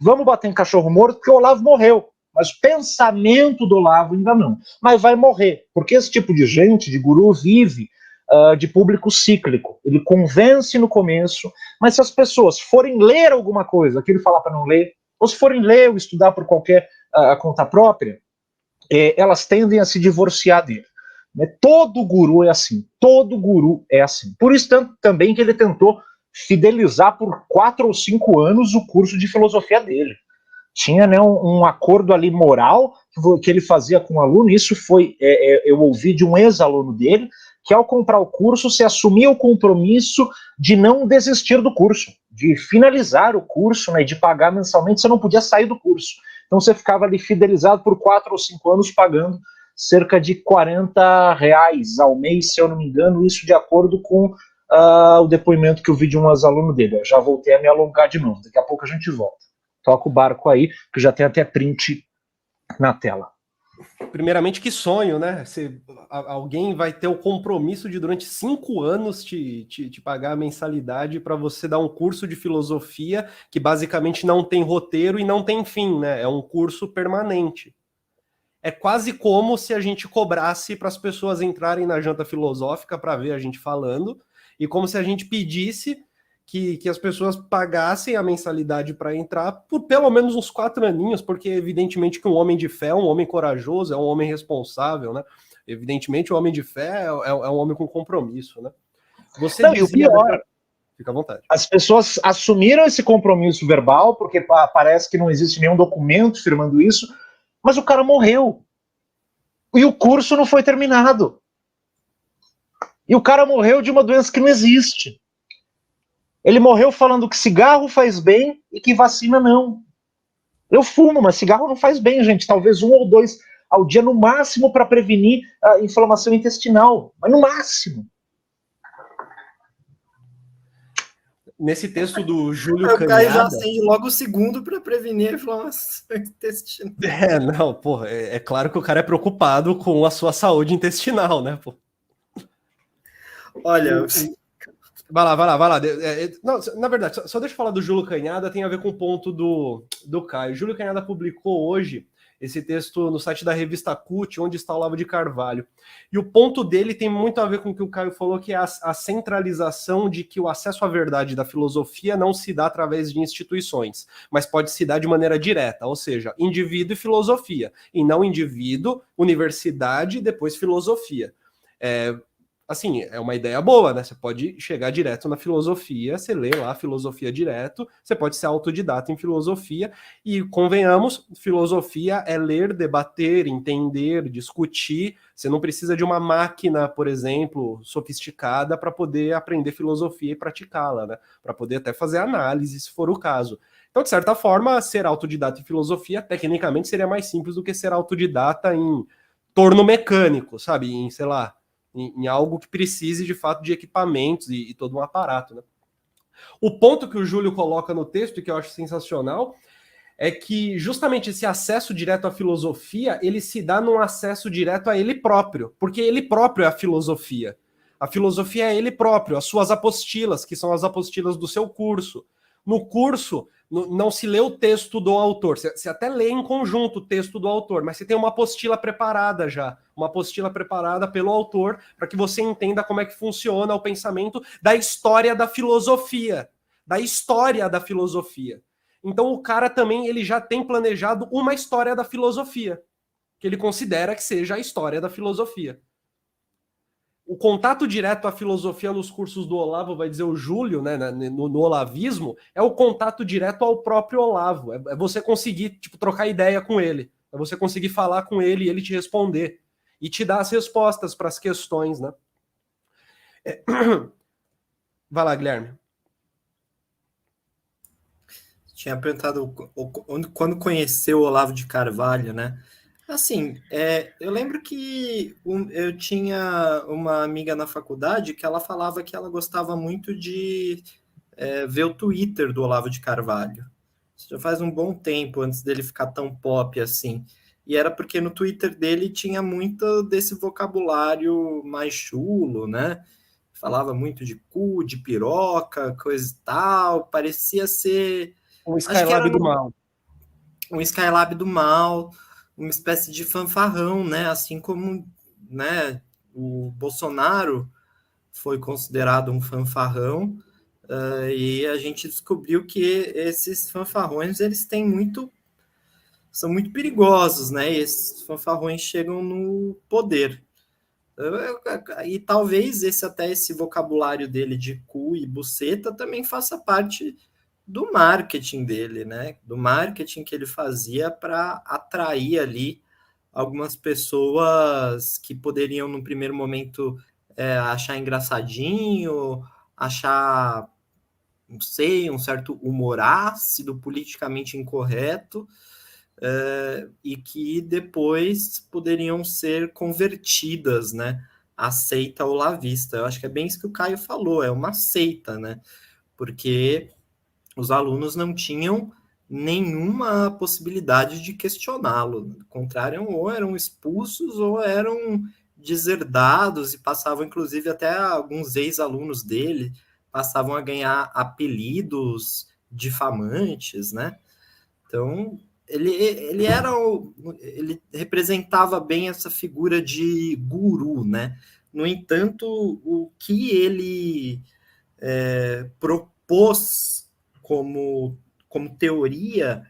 vamos bater em cachorro morto porque o Olavo morreu. Mas o pensamento do Olavo ainda não. Mas vai morrer, porque esse tipo de gente, de guru, vive de público cíclico. Ele convence no começo, mas se as pessoas forem ler alguma coisa, que ele fala para não ler, ou se forem ler ou estudar por qualquer conta própria, elas tendem a se divorciar dele. Todo guru é assim. Todo guru é assim. Por isso também que ele tentou fidelizar por 4 ou 5 anos o curso de filosofia dele. Tinha, né, um acordo ali moral que ele fazia com o aluno. Isso foi, eu ouvi de um ex-aluno dele, que ao comprar o curso, se assumia o compromisso de não desistir do curso, de finalizar o curso, né, de pagar mensalmente. Você não podia sair do curso. Então você ficava ali fidelizado por 4 ou 5 anos, pagando cerca de R$40 ao mês, se eu não me engano, isso de acordo com o depoimento que eu vi de um ex-aluno dele. Eu já voltei a me alongar de novo, daqui a pouco a gente volta. Toca o barco aí, que já tem até print na tela. Primeiramente, que sonho, né? Alguém vai ter o compromisso de, durante 5 anos, te pagar a mensalidade para você dar um curso de filosofia que basicamente não tem roteiro e não tem fim, né? É um curso permanente. É quase como se a gente cobrasse para as pessoas entrarem na janta filosófica para ver a gente falando, e como se a gente pedisse que as pessoas pagassem a mensalidade para entrar por pelo menos uns 4 aninhos, porque evidentemente que um homem de fé é um homem corajoso, é um homem responsável, né? Evidentemente o homem de fé é um homem com compromisso, né? Você não, dizia... E o pior, fica à vontade. As pessoas assumiram esse compromisso verbal, porque parece que não existe nenhum documento firmando isso, mas o cara morreu. E o curso não foi terminado. E o cara morreu de uma doença que não existe. Ele morreu falando que cigarro faz bem e que vacina não. Eu fumo, mas cigarro não faz bem, gente. Talvez 1 ou 2 ao dia no máximo para prevenir a inflamação intestinal. Mas no máximo. Nesse texto do Júlio Canhada... O Caio já Canhada... acende logo o segundo para prevenir a inflamação intestinal. Não, porra, é claro que o cara é preocupado com a sua saúde intestinal, né, pô? Olha... Vai lá. Não, na verdade, só deixa eu falar do Júlio Canhada, tem a ver com o ponto do Caio. O Júlio Canhada publicou hoje esse texto no site da revista CUT, Onde Está o Olavo de Carvalho. E o ponto dele tem muito a ver com o que o Caio falou, que é a centralização de que o acesso à verdade da filosofia não se dá através de instituições, mas pode se dar de maneira direta, ou seja, indivíduo e filosofia, e não indivíduo, universidade e depois filosofia. Assim, é uma ideia boa, né? Você pode chegar direto na filosofia, você lê lá a filosofia direto, você pode ser autodidata em filosofia, e convenhamos, filosofia é ler, debater, entender, discutir. Você não precisa de uma máquina, por exemplo, sofisticada para poder aprender filosofia e praticá-la, né? Para poder até fazer análise, se for o caso. Então, de certa forma, ser autodidata em filosofia, tecnicamente, seria mais simples do que ser autodidata em torno mecânico, sabe? Em, sei lá, em algo que precise, de fato, de equipamentos e todo um aparato, né? O ponto que o Júlio coloca no texto, e que eu acho sensacional, é que justamente esse acesso direto à filosofia, ele se dá num acesso direto a ele próprio, porque ele próprio é a filosofia. A filosofia é ele próprio, as suas apostilas, que são as apostilas do seu curso. No curso, não se lê o texto do autor, você até lê em conjunto o texto do autor, mas você tem uma apostila preparada já, uma apostila preparada pelo autor, para que você entenda como é que funciona o pensamento da história da filosofia, Então o cara também ele já tem planejado uma história da filosofia, que ele considera que seja a história da filosofia. O contato direto à filosofia nos cursos do Olavo, vai dizer o Júlio, né, no olavismo, é o contato direto ao próprio Olavo. É você conseguir trocar ideia com ele. É você conseguir falar com ele e ele te responder. E te dar as respostas para as questões, né? Vai lá, Guilherme. Tinha perguntado quando conheceu o Olavo de Carvalho, né? Assim, eu lembro que eu tinha uma amiga na faculdade que ela falava que ela gostava muito de ver o Twitter do Olavo de Carvalho. Isso já faz um bom tempo antes dele ficar tão pop assim. E era porque no Twitter dele tinha muito desse vocabulário mais chulo, né? Falava muito de cu, de piroca, coisa e tal. Parecia ser... O Skylab do mal. um Skylab do mal, uma espécie de fanfarrão, né? Assim como, né, o Bolsonaro foi considerado um fanfarrão, e a gente descobriu que esses fanfarrões eles são muito perigosos, né? E esses fanfarrões chegam no poder. E talvez esse vocabulário dele de cu e buceta também faça parte do marketing dele, né? Do marketing que ele fazia para atrair ali algumas pessoas que poderiam, no primeiro momento, achar engraçadinho, achar, não sei, um certo humor ácido, politicamente incorreto, e que depois poderiam ser convertidas, né? A seita olavista. Eu acho que é bem isso que o Caio falou, é uma seita, né? Porque os alunos não tinham nenhuma possibilidade de questioná-lo. Ao contrário, ou eram expulsos ou eram deserdados e passavam, inclusive, até alguns ex-alunos dele passavam a ganhar apelidos difamantes, né? Então, ele representava bem essa figura de guru, né? No entanto, o que ele propôs como teoria